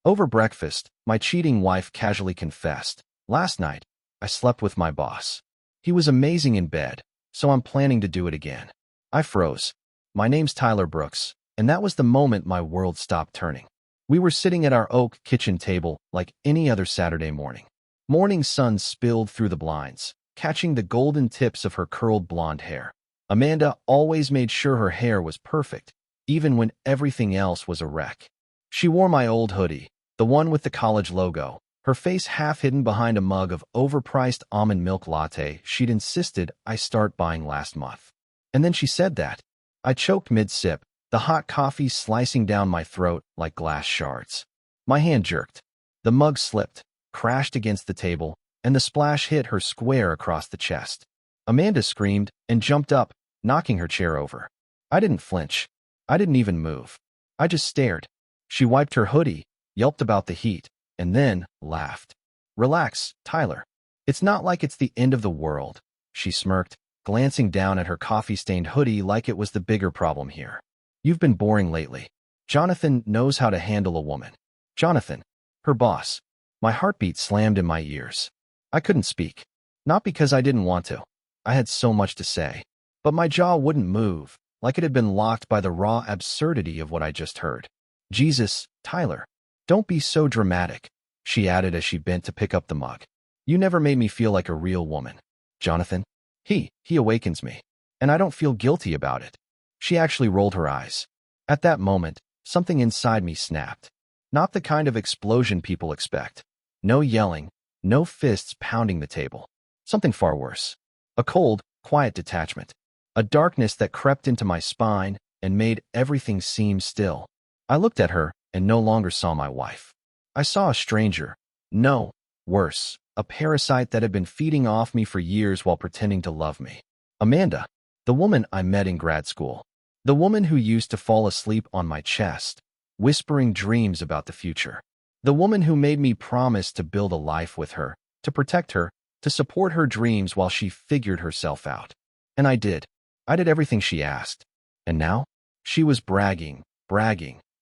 Over breakfast, my cheating wife casually confessed, "Last night, I slept with my boss. He was amazing in bed, so I'm planning to do it again." I froze. My name's Tyler Brooks, and that was the moment my world stopped turning. We were sitting at our oak kitchen table like any other Saturday morning. Morning sun spilled through the blinds, catching the golden tips of her curled blonde hair. Amanda always made sure her hair was perfect, even when everything else was a wreck. She wore my old hoodie, the one with the college logo, her face half hidden behind a mug of overpriced almond milk latte she'd insisted I start buying last month. And then she said that. I choked mid-sip, the hot coffee slicing down my throat like glass shards. My hand jerked. The mug slipped, crashed against the table, and the splash hit her square across the chest. Amanda screamed and jumped up, knocking her chair over. I didn't flinch. I didn't even move. I just stared. She wiped her hoodie, yelped about the heat, and then laughed. "Relax, Tyler. It's not like it's the end of the world," she smirked, glancing down at her coffee-stained hoodie like it was the bigger problem here. "You've been boring lately. Jonathan knows how to handle a woman." Jonathan, her boss. My heartbeat slammed in my ears. I couldn't speak. Not because I didn't want to. I had so much to say. But my jaw wouldn't move, like it had been locked by the raw absurdity of what I just heard. "Jesus, Tyler, don't be so dramatic," she added as she bent to pick up the mug. "You never made me feel like a real woman. Jonathan, he awakens me, and I don't feel guilty about it." She actually rolled her eyes. At that moment, something inside me snapped. Not the kind of explosion people expect. No yelling, no fists pounding the table. Something far worse. A cold, quiet detachment. A darkness that crept into my spine and made everything seem still. I looked at her and no longer saw my wife. I saw a stranger. No, worse, a parasite that had been feeding off me for years while pretending to love me. Amanda, the woman I met in grad school. The woman who used to fall asleep on my chest, whispering dreams about the future. The woman who made me promise to build a life with her, to protect her, to support her dreams while she figured herself out. And I did. I did everything she asked. And now? She was bragging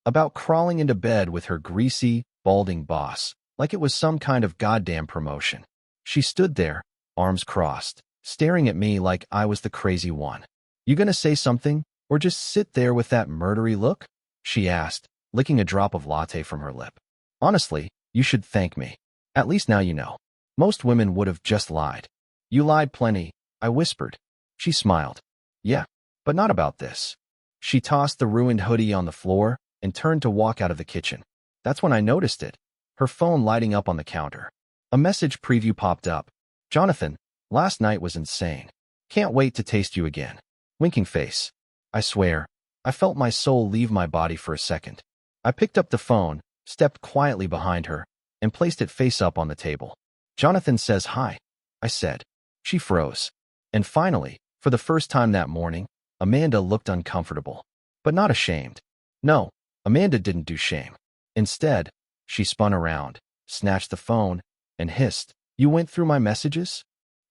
about crawling into bed with her greasy, balding boss, like it was some kind of goddamn promotion. She stood there, arms crossed, staring at me like I was the crazy one. "You gonna say something, or just sit there with that murdery look?" she asked, licking a drop of latte from her lip. "Honestly, you should thank me. At least now you know. Most women would have just lied." "You lied plenty," I whispered. She smiled. "Yeah, but not about this." She tossed the ruined hoodie on the floor and turned to walk out of the kitchen. That's when I noticed it, her phone lighting up on the counter. A message preview popped up. "Jonathan, last night was insane. Can't wait to taste you again." Winking face. I swear, I felt my soul leave my body for a second. I picked up the phone, stepped quietly behind her, and placed it face up on the table. "Jonathan says hi," I said. She froze. And finally, for the first time that morning, Amanda looked uncomfortable, but not ashamed. No, Amanda didn't do shame. Instead, she spun around, snatched the phone, and hissed, "You went through my messages?"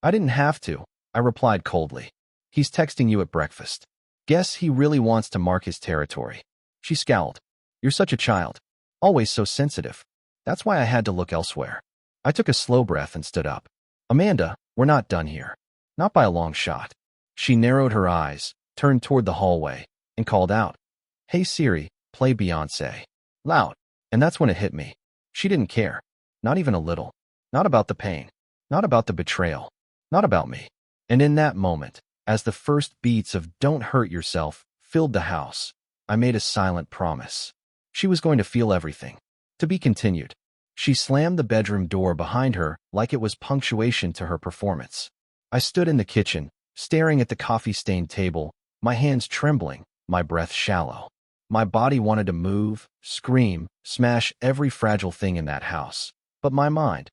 "I didn't have to," I replied coldly. "He's texting you at breakfast. Guess he really wants to mark his territory." She scowled. "You're such a child. Always so sensitive." That's why I had to look elsewhere. I took a slow breath and stood up. "Amanda, we're not done here. Not by a long shot." She narrowed her eyes, turned toward the hallway, and called out, "Hey Siri, play Beyoncé." Loud. And that's when it hit me. She didn't care. Not even a little. Not about the pain. Not about the betrayal. Not about me. And in that moment, as the first beats of "Don't Hurt Yourself" filled the house, I made a silent promise. She was going to feel everything. To be continued. She slammed the bedroom door behind her like it was punctuation to her performance. I stood in the kitchen, staring at the coffee-stained table, my hands trembling, my breath shallow. My body wanted to move, scream, smash every fragile thing in that house. But my mind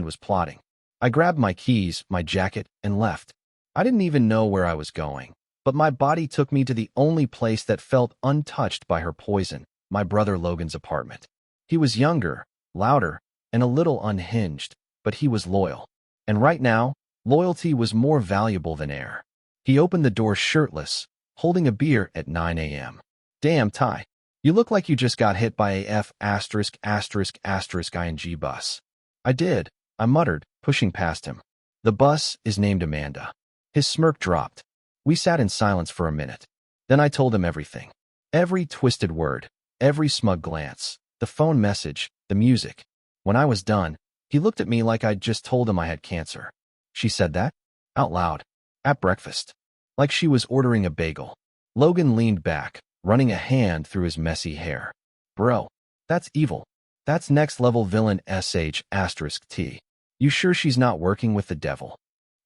was plotting. I grabbed my keys, my jacket, and left. I didn't even know where I was going, but my body took me to the only place that felt untouched by her poison, my brother Logan's apartment. He was younger, louder, and a little unhinged, but he was loyal. And right now, loyalty was more valuable than air. He opened the door shirtless, holding a beer at 9 a.m. "Damn, Ty. You look like you just got hit by a F asterisk asterisk asterisk ing bus. I did, I muttered, pushing past him. The bus is named Amanda. His smirk dropped. We sat in silence for a minute. Then I told him everything. Every twisted word, every smug glance, the phone message, the music. When I was done, he looked at me like I'd just told him I had cancer. She said that? Out loud. At breakfast. Like she was ordering a bagel. Logan leaned back, running a hand through his messy hair. Bro, that's evil. That's next-level villain sh*t. You sure she's not working with the devil?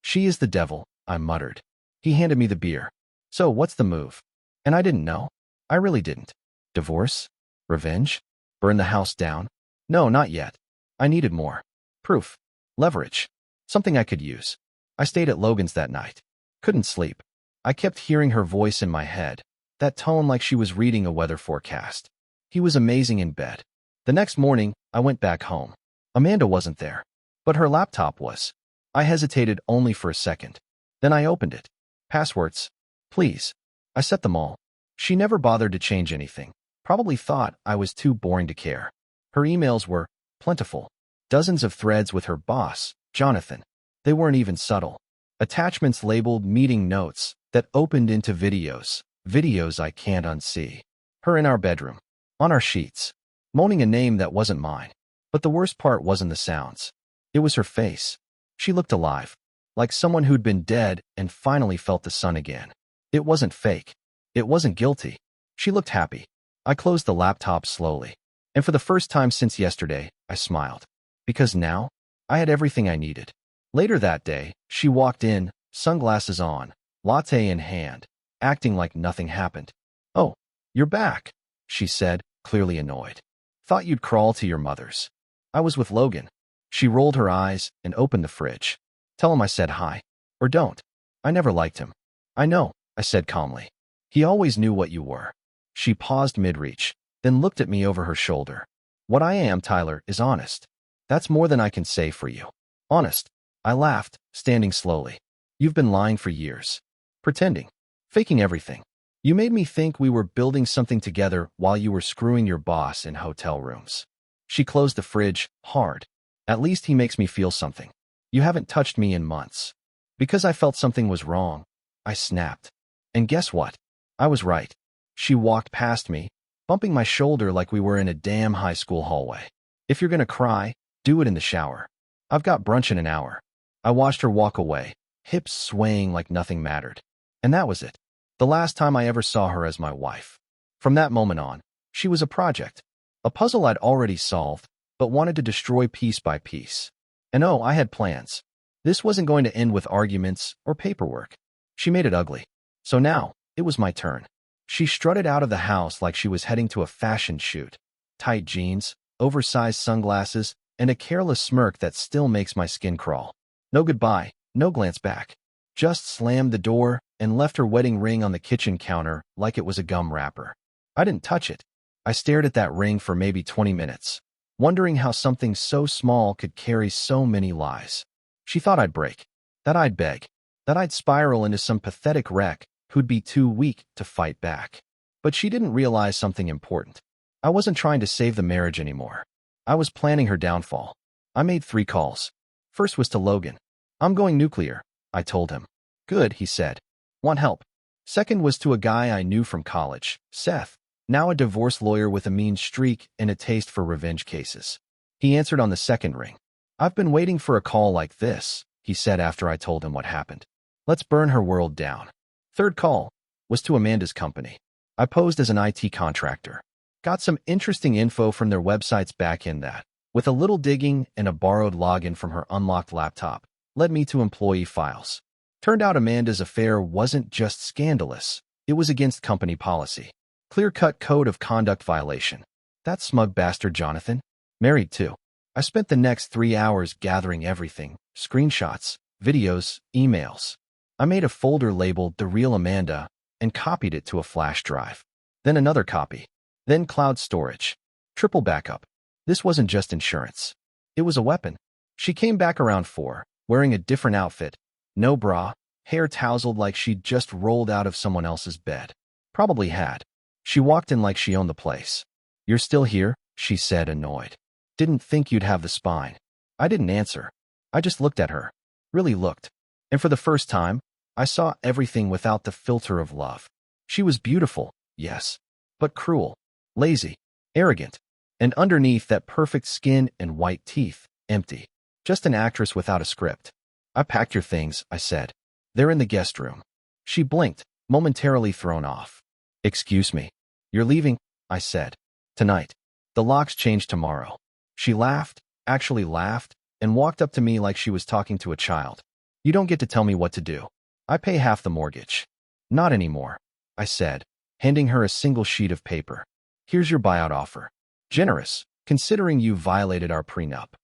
She is the devil, I muttered. He handed me the beer. So what's the move? And I didn't know. I really didn't. Divorce? Revenge? Burn the house down? No, not yet. I needed more. Proof. Leverage. Something I could use. I stayed at Logan's that night. Couldn't sleep. I kept hearing her voice in my head, that tone like she was reading a weather forecast. He was amazing in bed. The next morning, I went back home. Amanda wasn't there, but her laptop was. I hesitated only for a second. Then I opened it. Passwords. Please. I set them all. She never bothered to change anything. Probably thought I was too boring to care. Her emails were plentiful. Dozens of threads with her boss, Jonathan. They weren't even subtle. Attachments labeled meeting notes that opened into videos. Videos I can't unsee. Her in our bedroom. On our sheets. Moaning a name that wasn't mine. But the worst part wasn't the sounds. It was her face. She looked alive. Like someone who'd been dead and finally felt the sun again. It wasn't fake. It wasn't guilty. She looked happy. I closed the laptop slowly. And for the first time since yesterday, I smiled. Because now, I had everything I needed. Later that day, she walked in, sunglasses on, latte in hand, acting like nothing happened. Oh, you're back, she said, clearly annoyed. Thought you'd crawl to your mother's. I was with Logan. She rolled her eyes and opened the fridge. Tell him I said hi. Or don't. I never liked him. I know, I said calmly. He always knew what you were. She paused mid-reach, then looked at me over her shoulder. What I am, Tyler, is honest. That's more than I can say for you. Honest. I laughed, standing slowly. You've been lying for years. Pretending. Faking everything. You made me think we were building something together while you were screwing your boss in hotel rooms. She closed the fridge, hard. At least he makes me feel something. You haven't touched me in months. Because I felt something was wrong, I snapped. And guess what? I was right. She walked past me, bumping my shoulder like we were in a damn high school hallway. If you're gonna cry, do it in the shower. I've got brunch in an hour. I watched her walk away, hips swaying like nothing mattered. And that was it. The last time I ever saw her as my wife. From that moment on, she was a project. A puzzle I'd already solved, but wanted to destroy piece by piece. And oh, I had plans. This wasn't going to end with arguments or paperwork. She made it ugly. So now, it was my turn. She strutted out of the house like she was heading to a fashion shoot. Tight jeans, oversized sunglasses, and a careless smirk that still makes my skin crawl. No goodbye, no glance back. Just slammed the door and left her wedding ring on the kitchen counter like it was a gum wrapper. I didn't touch it. I stared at that ring for maybe 20 minutes, wondering how something so small could carry so many lies. She thought I'd break, that I'd beg, that I'd spiral into some pathetic wreck who'd be too weak to fight back. But she didn't realize something important. I wasn't trying to save the marriage anymore. I was planning her downfall. I made 3 calls. First was to Logan. I'm going nuclear, I told him. Good, he said. Want help? Second was to a guy I knew from college, Seth, now a divorce lawyer with a mean streak and a taste for revenge cases. He answered on the second ring. I've been waiting for a call like this, he said after I told him what happened. Let's burn her world down. Third call was to Amanda's company. I posed as an IT contractor. Got some interesting info from their website's backend that, with a little digging and a borrowed login from her unlocked laptop, led me to employee files. Turned out Amanda's affair wasn't just scandalous, it was against company policy. Clear-cut code of conduct violation. That smug bastard Jonathan. Married too. I spent the next 3 hours gathering everything, screenshots, videos, emails. I made a folder labeled The Real Amanda and copied it to a flash drive. Then another copy. Then cloud storage. Triple backup. This wasn't just insurance. It was a weapon. She came back around 4, wearing a different outfit. No bra, hair tousled like she'd just rolled out of someone else's bed. Probably had. She walked in like she owned the place. "You're still here?" she said, annoyed. "Didn't think you'd have the spine." I didn't answer. I just looked at her. Really looked. And for the first time, I saw everything without the filter of love. She was beautiful, yes, but cruel, lazy, arrogant, and underneath that perfect skin and white teeth, empty. Just an actress without a script. "I packed your things," I said. "They're in the guest room." She blinked, momentarily thrown off. "Excuse me. You're leaving?" I said. "Tonight. The locks change tomorrow." She laughed, actually laughed, and walked up to me like she was talking to a child. "You don't get to tell me what to do. I pay half the mortgage." "Not anymore," I said, handing her a single sheet of paper. "Here's your buyout offer. Generous, considering you violated our prenup."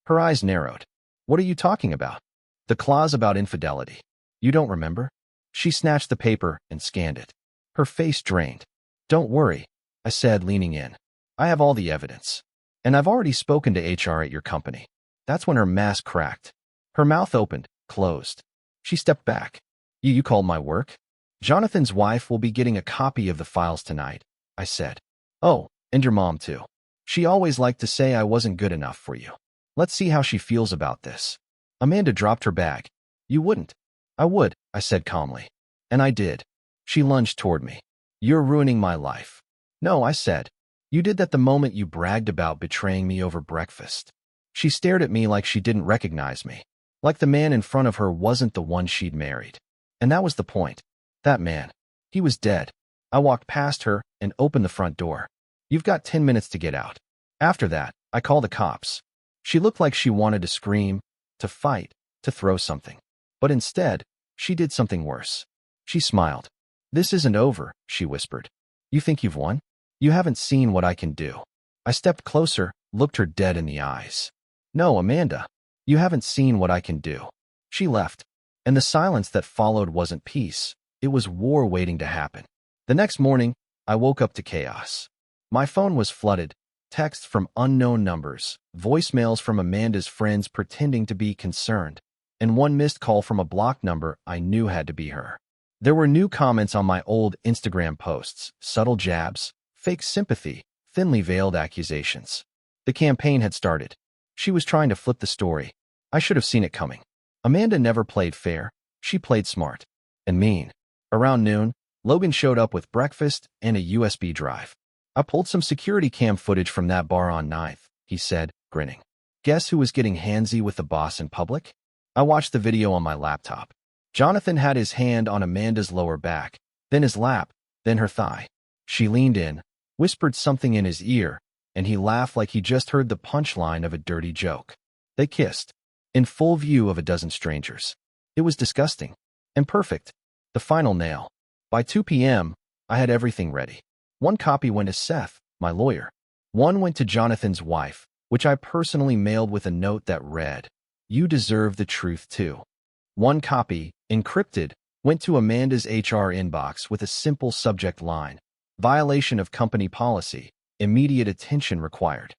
Her eyes narrowed. "What are you talking about?" "The clause about infidelity. You don't remember?" She snatched the paper and scanned it. Her face drained. "Don't worry," I said, leaning in. "I have all the evidence. And I've already spoken to HR at your company." That's when her mask cracked. Her mouth opened, closed. She stepped back. You called my work?" "Jonathan's wife will be getting a copy of the files tonight," I said. "Oh, and your mom too. She always liked to say I wasn't good enough for you. Let's see how she feels about this." Amanda dropped her bag. "You wouldn't." "I would," I said calmly. And I did. She lunged toward me. "You're ruining my life." "No," I said. "You did that the moment you bragged about betraying me over breakfast." She stared at me like she didn't recognize me. Like the man in front of her wasn't the one she'd married. And that was the point. That man. He was dead. I walked past her and opened the front door. "You've got 10 minutes to get out. After that, I call the cops." She looked like she wanted to scream, to fight, to throw something. But instead, she did something worse. She smiled. "This isn't over," she whispered. "You think you've won? You haven't seen what I can do." I stepped closer, looked her dead in the eyes. "No, Amanda. You haven't seen what I can do." She left. And the silence that followed wasn't peace. It was war waiting to happen. The next morning, I woke up to chaos. My phone was flooded. Texts from unknown numbers, voicemails from Amanda's friends pretending to be concerned, and one missed call from a blocked number I knew had to be her. There were new comments on my old Instagram posts, subtle jabs, fake sympathy, thinly veiled accusations. The campaign had started. She was trying to flip the story. I should have seen it coming. Amanda never played fair. She played smart. And mean. Around noon, Logan showed up with breakfast and a USB drive. "I pulled some security cam footage from that bar on 9th, he said, grinning. "Guess who was getting handsy with the boss in public?" I watched the video on my laptop. Jonathan had his hand on Amanda's lower back, then his lap, then her thigh. She leaned in, whispered something in his ear, and he laughed like he just heard the punchline of a dirty joke. They kissed, in full view of a dozen strangers. It was disgusting. And perfect. The final nail. By 2 p.m., I had everything ready. One copy went to Seth, my lawyer. One went to Jonathan's wife, which I personally mailed with a note that read, "You deserve the truth too." One copy, encrypted, went to Amanda's HR inbox with a simple subject line, "Violation of company policy. Immediate attention required."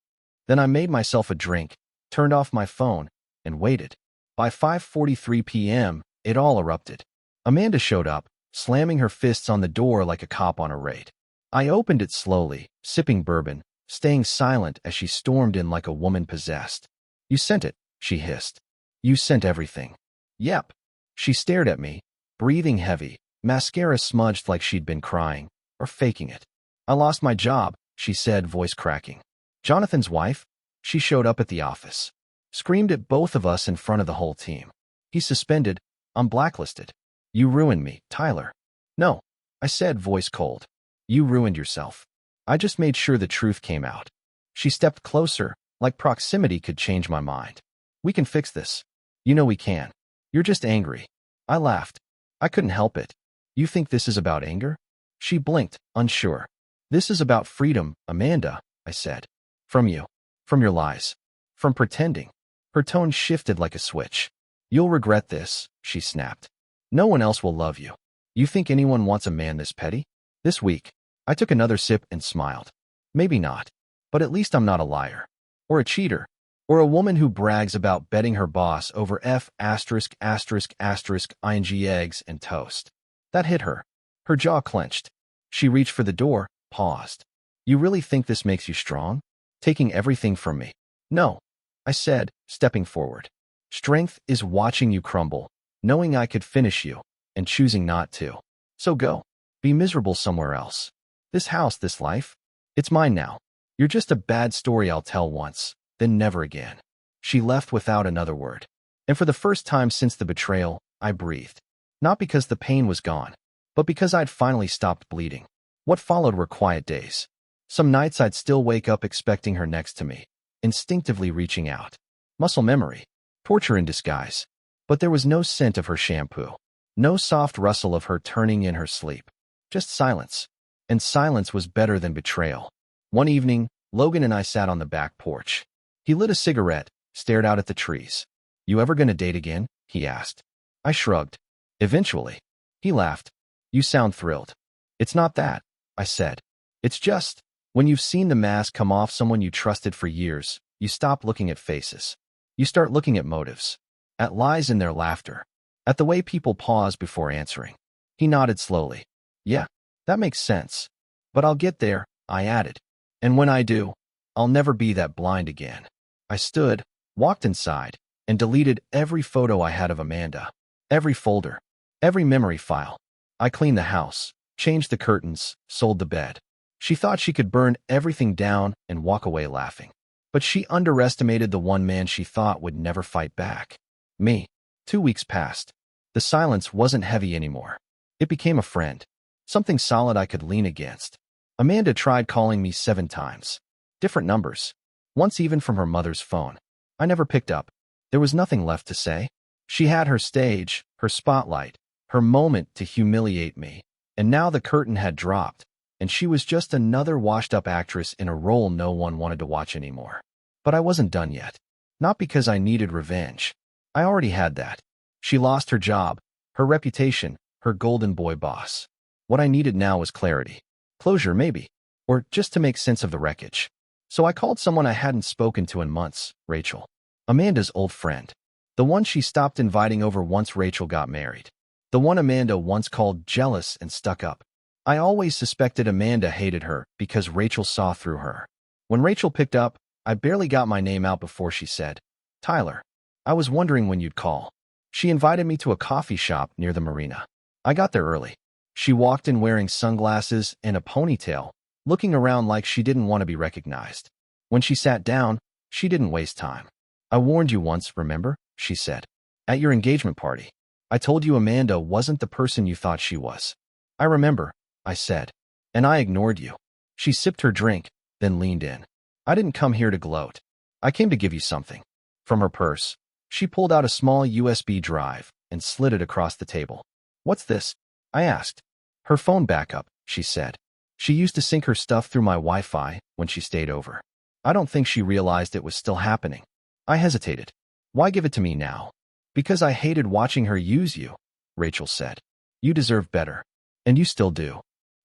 Then I made myself a drink, turned off my phone, and waited. By 5:43 p.m., it all erupted. Amanda showed up, slamming her fists on the door like a cop on a raid. I opened it slowly, sipping bourbon, staying silent as she stormed in like a woman possessed. "You sent it," she hissed. "You sent everything." "Yep." She stared at me, breathing heavy, mascara smudged like she'd been crying, or faking it. "I lost my job," she said, voice cracking. "Jonathan's wife?" She showed up at the office. Screamed at both of us in front of the whole team. "He's suspended. I'm blacklisted." "You ruined me, Tyler." "No," I said, voice cold. "You ruined yourself. I just made sure the truth came out." She stepped closer, like proximity could change my mind. "We can fix this." "You know we can. You're just angry." I laughed. I couldn't help it. "You think this is about anger?" She blinked, unsure. "This is about freedom, Amanda," I said. "From you. From your lies. From pretending." Her tone shifted like a switch. "You'll regret this," she snapped. "No one else will love you. You think anyone wants a man this petty?" This week, I took another sip and smiled. Maybe not, but at least I'm not a liar. Or a cheater. Or a woman who brags about betting her boss over ing eggs and toast. That hit her. Her jaw clenched. She reached for the door, paused. You really think this makes you strong? Taking everything from me? No, I said, stepping forward. Strength is watching you crumble, knowing I could finish you, and choosing not to. So go. Be miserable somewhere else. This house, this life, it's mine now. You're just a bad story I'll tell once, then never again. She left without another word. And for the first time since the betrayal, I breathed. Not because the pain was gone, but because I'd finally stopped bleeding. What followed were quiet days. Some nights I'd still wake up expecting her next to me, instinctively reaching out. Muscle memory. Torture in disguise. But there was no scent of her shampoo. No soft rustle of her turning in her sleep. Just silence. And silence was better than betrayal. One evening, Logan and I sat on the back porch. He lit a cigarette, stared out at the trees. You ever gonna date again? He asked. I shrugged. Eventually. He laughed. You sound thrilled. It's not that, I said. It's just, when you've seen the mask come off someone you trusted for years, you stop looking at faces. You start looking at motives. At lies in their laughter. At the way people pause before answering. He nodded slowly. Yeah, that makes sense. But I'll get there, I added. And when I do, I'll never be that blind again. I stood, walked inside, and deleted every photo I had of Amanda. Every folder. Every memory file. I cleaned the house, changed the curtains, sold the bed. She thought she could burn everything down and walk away laughing. But she underestimated the one man she thought would never fight back. Me. 2 weeks passed. The silence wasn't heavy anymore. It became a friend. Something solid I could lean against. Amanda tried calling me 7 times. Different numbers. Once even from her mother's phone. I never picked up. There was nothing left to say. She had her stage, her spotlight, her moment to humiliate me. And now the curtain had dropped, and she was just another washed-up actress in a role no one wanted to watch anymore. But I wasn't done yet. Not because I needed revenge. I already had that. She lost her job, her reputation, her golden boy boss. What I needed now was clarity. Closure, maybe. Or just to make sense of the wreckage. So I called someone I hadn't spoken to in months, Rachel. Amanda's old friend. The one she stopped inviting over once Rachel got married. The one Amanda once called jealous and stuck up. I always suspected Amanda hated her because Rachel saw through her. When Rachel picked up, I barely got my name out before she said, Tyler, I was wondering when you'd call. She invited me to a coffee shop near the marina. I got there early. She walked in wearing sunglasses and a ponytail, looking around like she didn't want to be recognized. When she sat down, she didn't waste time. I warned you once, remember? She said. At your engagement party. I told you Amanda wasn't the person you thought she was. I remember, I said. And I ignored you. She sipped her drink, then leaned in. I didn't come here to gloat. I came to give you something. From her purse, she pulled out a small USB drive and slid it across the table. What's this? I asked. Her phone backup, she said. She used to sync her stuff through my Wi-Fi when she stayed over. I don't think she realized it was still happening. I hesitated. Why give it to me now? Because I hated watching her use you, Rachel said. You deserve better. And you still do.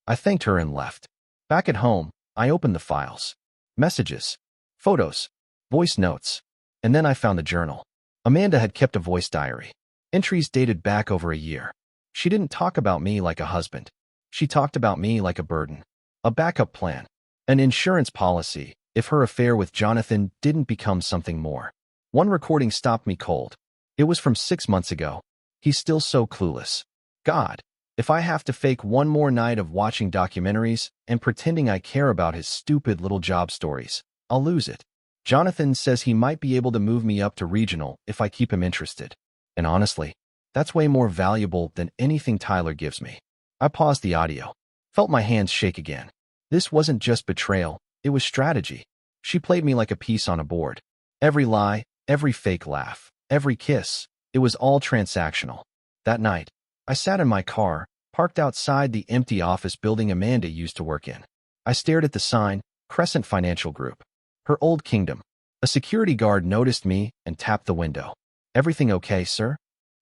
I thanked her and left. Back at home, I opened the files. Messages. Photos. Voice notes. And then I found the journal. Amanda had kept a voice diary. Entries dated back over a year. She didn't talk about me like a husband. She talked about me like a burden. A backup plan. An insurance policy if her affair with Jonathan didn't become something more. One recording stopped me cold. It was from 6 months ago. He's still so clueless. God, if I have to fake one more night of watching documentaries and pretending I care about his stupid little job stories, I'll lose it. Jonathan says he might be able to move me up to regional if I keep him interested. And honestly, that's way more valuable than anything Tyler gives me. I paused the audio. Felt my hands shake again. This wasn't just betrayal, it was strategy. She played me like a piece on a board. Every lie, every fake laugh, every kiss, it was all transactional. That night, I sat in my car, parked outside the empty office building Amanda used to work in. I stared at the sign, Crescent Financial Group. Her old kingdom. A security guard noticed me and tapped the window. Everything okay, sir?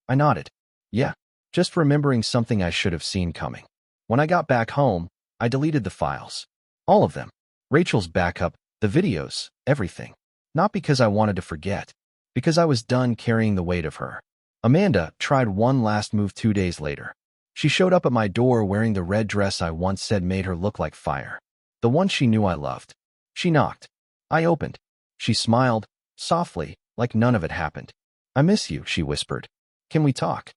I nodded. Yeah, just remembering something I should have seen coming. When I got back home, I deleted the files. All of them. Rachel's backup, the videos, everything. Not because I wanted to forget. Because I was done carrying the weight of her. Amanda tried one last move 2 days later. She showed up at my door wearing the red dress I once said made her look like fire. The one she knew I loved. She knocked. I opened. She smiled, softly, like none of it happened. "I miss you," she whispered. "Can we talk?"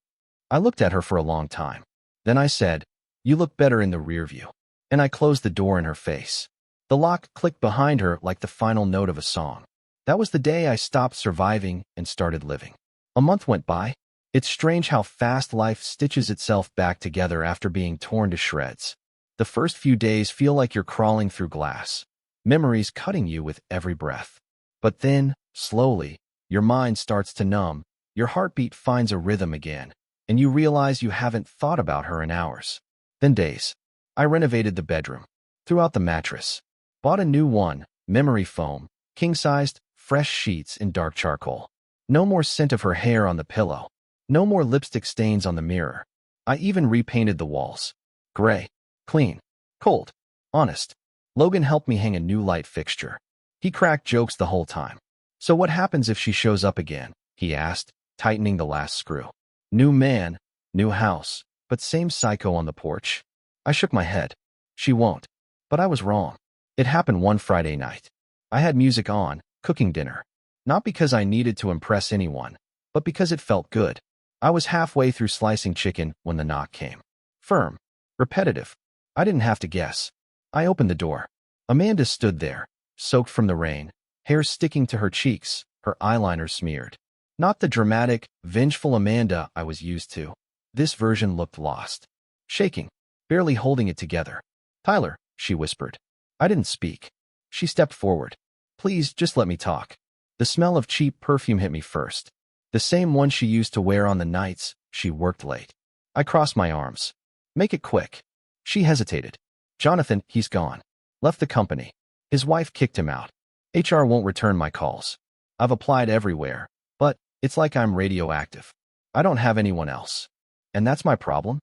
I looked at her for a long time. Then I said, "You look better in the rear view." And I closed the door in her face. The lock clicked behind her like the final note of a song. That was the day I stopped surviving and started living. A month went by. It's strange how fast life stitches itself back together after being torn to shreds. The first few days feel like you're crawling through glass, memories cutting you with every breath. But then, slowly, your mind starts to numb, your heartbeat finds a rhythm again, and you realize you haven't thought about her in hours. Then days. I renovated the bedroom, threw out the mattress, bought a new one, memory foam, king-sized, fresh sheets in dark charcoal. No more scent of her hair on the pillow. No more lipstick stains on the mirror. I even repainted the walls. Gray, clean, cold, honest. Logan helped me hang a new light fixture. He cracked jokes the whole time. "So what happens if she shows up again?" he asked, tightening the last screw. "New man, new house, but same psycho on the porch?" I shook my head. "She won't." But I was wrong. It happened one Friday night. I had music on, cooking dinner. Not because I needed to impress anyone, but because it felt good. I was halfway through slicing chicken when the knock came. Firm. Repetitive. I didn't have to guess. I opened the door. Amanda stood there, soaked from the rain, hair sticking to her cheeks, her eyeliner smeared. Not the dramatic, vengeful Amanda I was used to. This version looked lost. Shaking, barely holding it together. "Tyler," she whispered. I didn't speak. She stepped forward. "Please, just let me talk." The smell of cheap perfume hit me first. The same one she used to wear on the nights she worked late. I crossed my arms. "Make it quick." She hesitated. "Jonathan, he's gone. Left the company. His wife kicked him out. HR won't return my calls. I've applied everywhere, but it's like I'm radioactive. I don't have anyone else. And that's my problem?"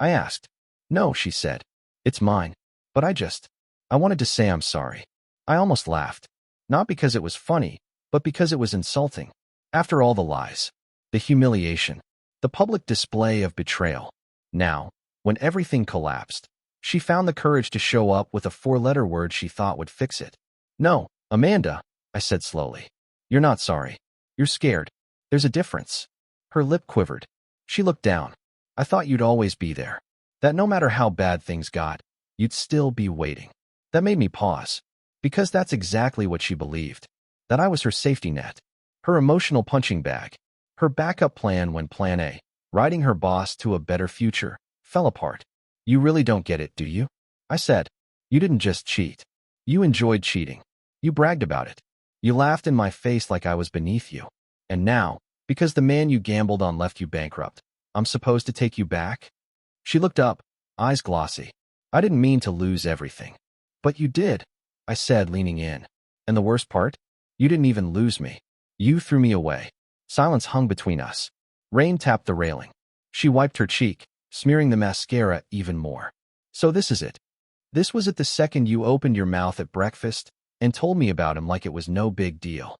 I asked. "No," she said. "It's mine. But I wanted to say I'm sorry." I almost laughed. Not because it was funny, but because it was insulting. After all the lies, the humiliation, the public display of betrayal. Now, when everything collapsed, she found the courage to show up with a four-letter word she thought would fix it. "No, Amanda," I said slowly. "You're not sorry. You're scared. There's a difference." Her lip quivered. She looked down. "I thought you'd always be there. That no matter how bad things got, you'd still be waiting." That made me pause. Because that's exactly what she believed. That I was her safety net. Her emotional punching bag. Her backup plan when plan A, riding her boss to a better future, fell apart. "You really don't get it, do you?" I said. "You didn't just cheat. You enjoyed cheating. You bragged about it. You laughed in my face like I was beneath you. And now, because the man you gambled on left you bankrupt, I'm supposed to take you back?" She looked up, eyes glossy. "I didn't mean to lose everything." "But you did," I said, leaning in. "And the worst part? You didn't even lose me. You threw me away." Silence hung between us. Rain tapped the railing. She wiped her cheek, smearing the mascara even more. "So this is it. This was it the second you opened your mouth at breakfast and told me about him like it was no big deal."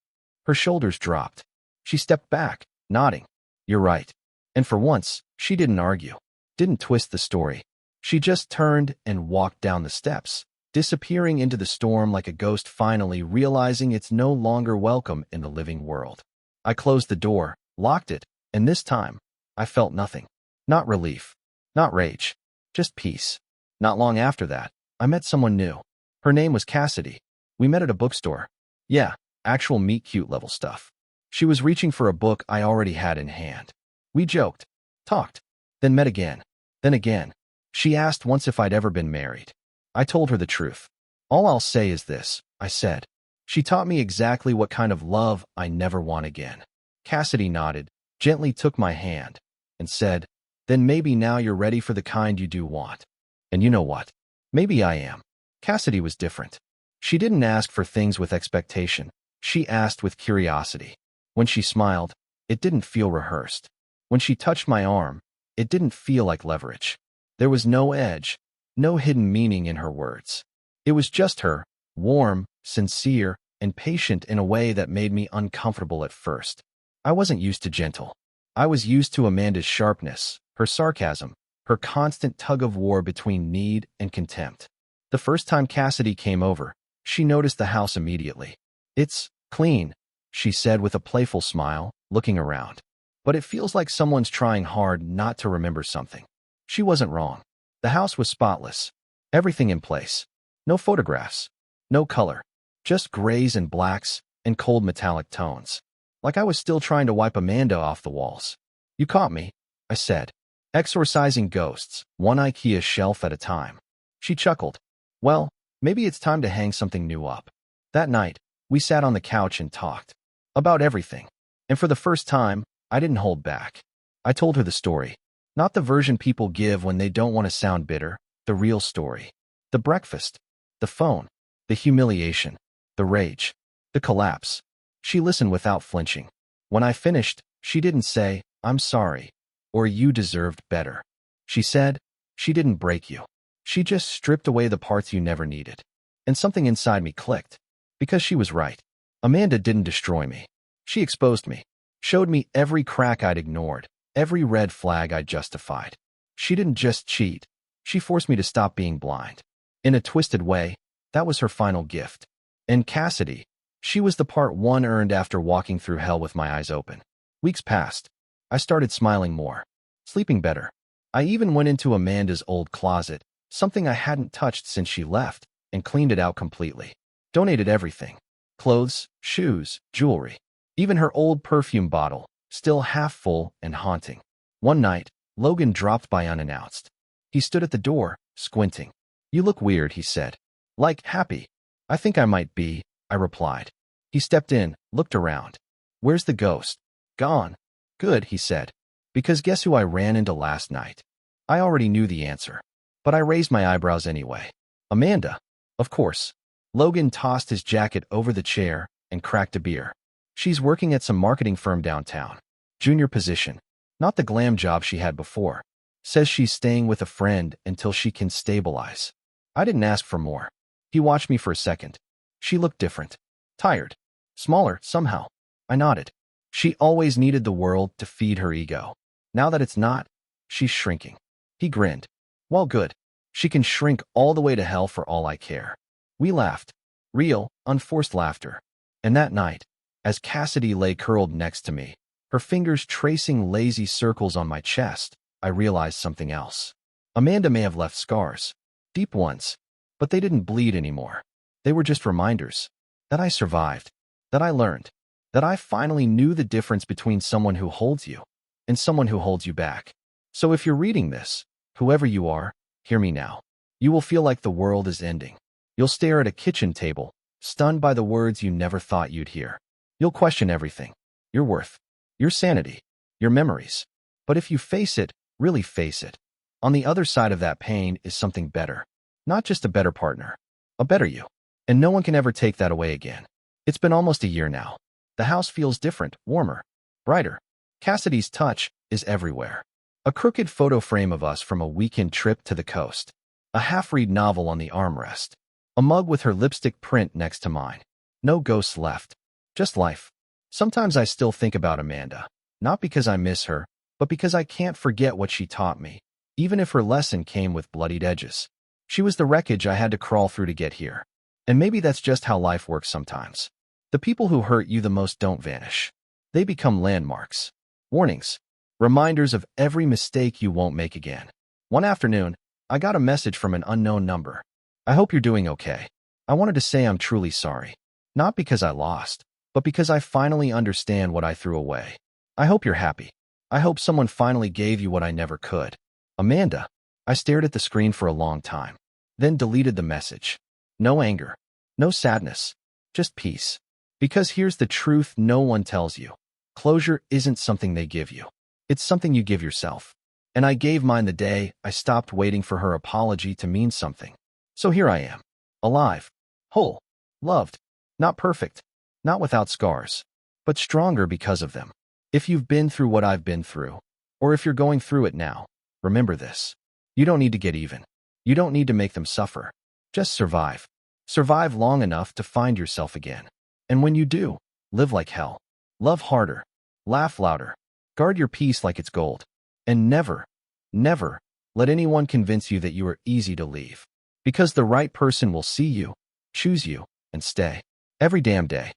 Her shoulders dropped. She stepped back, nodding. "You're right." And for once, she didn't argue, didn't twist the story. She just turned and walked down the steps, disappearing into the storm like a ghost finally realizing it's no longer welcome in the living world. I closed the door, locked it, and this time, I felt nothing. Not relief, not rage, just peace. Not long after that, I met someone new. Her name was Cassidy. We met at a bookstore. Yeah, actual meet-cute level stuff. She was reaching for a book I already had in hand. We joked, talked, then met again, then again. She asked once if I'd ever been married. I told her the truth. "All I'll say is this," I said. "She taught me exactly what kind of love I never want again." Cassidy nodded, gently took my hand, and said, "Then maybe now you're ready for the kind you do want." And you know what? Maybe I am. Cassidy was different. She didn't ask for things with expectation. She asked with curiosity. When she smiled, it didn't feel rehearsed. When she touched my arm, it didn't feel like leverage. There was no edge, no hidden meaning in her words. It was just her, warm, sincere, and patient in a way that made me uncomfortable at first. I wasn't used to gentle. I was used to Amanda's sharpness, her sarcasm, her constant tug-of-war between need and contempt. The first time Cassidy came over, she noticed the house immediately. "It's clean," she said with a playful smile, looking around. "But it feels like someone's trying hard not to remember something." She wasn't wrong. The house was spotless. Everything in place. No photographs. No color. Just grays and blacks and cold metallic tones. Like I was still trying to wipe Amanda off the walls. "You caught me," I said. "Exorcising ghosts, one IKEA shelf at a time." She chuckled. "Well, maybe it's time to hang something new up." That night, we sat on the couch and talked. About everything. And for the first time, I didn't hold back. I told her the story. Not the version people give when they don't want to sound bitter, the real story. The breakfast. The phone. The humiliation. The rage. The collapse. She listened without flinching. When I finished, she didn't say, "I'm sorry," or "You deserved better." She said, "She didn't break you. She just stripped away the parts you never needed." And something inside me clicked. Because she was right. Amanda didn't destroy me. She exposed me. Showed me every crack I'd ignored, every red flag I'd justified. She didn't just cheat. She forced me to stop being blind. In a twisted way, that was her final gift. And Cassidy, she was the part one earned after walking through hell with my eyes open. Weeks passed. I started smiling more, sleeping better. I even went into Amanda's old closet, something I hadn't touched since she left, and cleaned it out completely. Donated everything. Clothes, shoes, jewelry. Even her old perfume bottle, still half full and haunting. One night, Logan dropped by unannounced. He stood at the door, squinting. "You look weird," he said. "Like, happy." "I think I might be," I replied. He stepped in, looked around. "Where's the ghost?" "Gone." "Good," he said. "Because guess who I ran into last night?" I already knew the answer, but I raised my eyebrows anyway. "Amanda." "Of course." Logan tossed his jacket over the chair and cracked a beer. "She's working at some marketing firm downtown. Junior position. Not the glam job she had before. Says she's staying with a friend until she can stabilize." I didn't ask for more. He watched me for a second. She looked different. Tired. Smaller, somehow. I nodded. She always needed the world to feed her ego. Now that it's not, she's shrinking. He grinned. "Well, good. She can shrink all the way to hell for all I care." We laughed. Real, unforced laughter. And that night, as Cassidy lay curled next to me, her fingers tracing lazy circles on my chest, I realized something else. Amanda may have left scars. Deep ones. But they didn't bleed anymore. They were just reminders. That I survived. That I learned. That I finally knew the difference between someone who holds you and someone who holds you back. So if you're reading this, whoever you are, hear me now. You will feel like the world is ending. You'll stare at a kitchen table, stunned by the words you never thought you'd hear. You'll question everything. Your worth. Your sanity. Your memories. But if you face it, really face it, on the other side of that pain is something better. Not just a better partner. A better you. And no one can ever take that away again. It's been almost a year now. The house feels different, warmer, brighter. Cassidy's touch is everywhere. A crooked photo frame of us from a weekend trip to the coast. A half-read novel on the armrest. A mug with her lipstick print next to mine. No ghosts left. Just life. Sometimes I still think about Amanda. Not because I miss her, but because I can't forget what she taught me, even if her lesson came with bloodied edges. She was the wreckage I had to crawl through to get here. And maybe that's just how life works sometimes. The people who hurt you the most don't vanish. They become landmarks. Warnings. Reminders of every mistake you won't make again. One afternoon, I got a message from an unknown number. "I hope you're doing okay. I wanted to say I'm truly sorry. Not because I lost, but because I finally understand what I threw away. I hope you're happy. I hope someone finally gave you what I never could. Amanda." I stared at the screen for a long time, then deleted the message. No anger. No sadness. Just peace. Because here's the truth no one tells you. Closure isn't something they give you. It's something you give yourself. And I gave mine the day I stopped waiting for her apology to mean something. So here I am. Alive. Whole. Loved. Not perfect. Not without scars. But stronger because of them. If you've been through what I've been through, or if you're going through it now, remember this. You don't need to get even. You don't need to make them suffer. Just survive. Survive long enough to find yourself again. And when you do, live like hell. Love harder. Laugh louder. Guard your peace like it's gold. And never, never let anyone convince you that you are easy to leave. Because the right person will see you, choose you, and stay. Every damn day.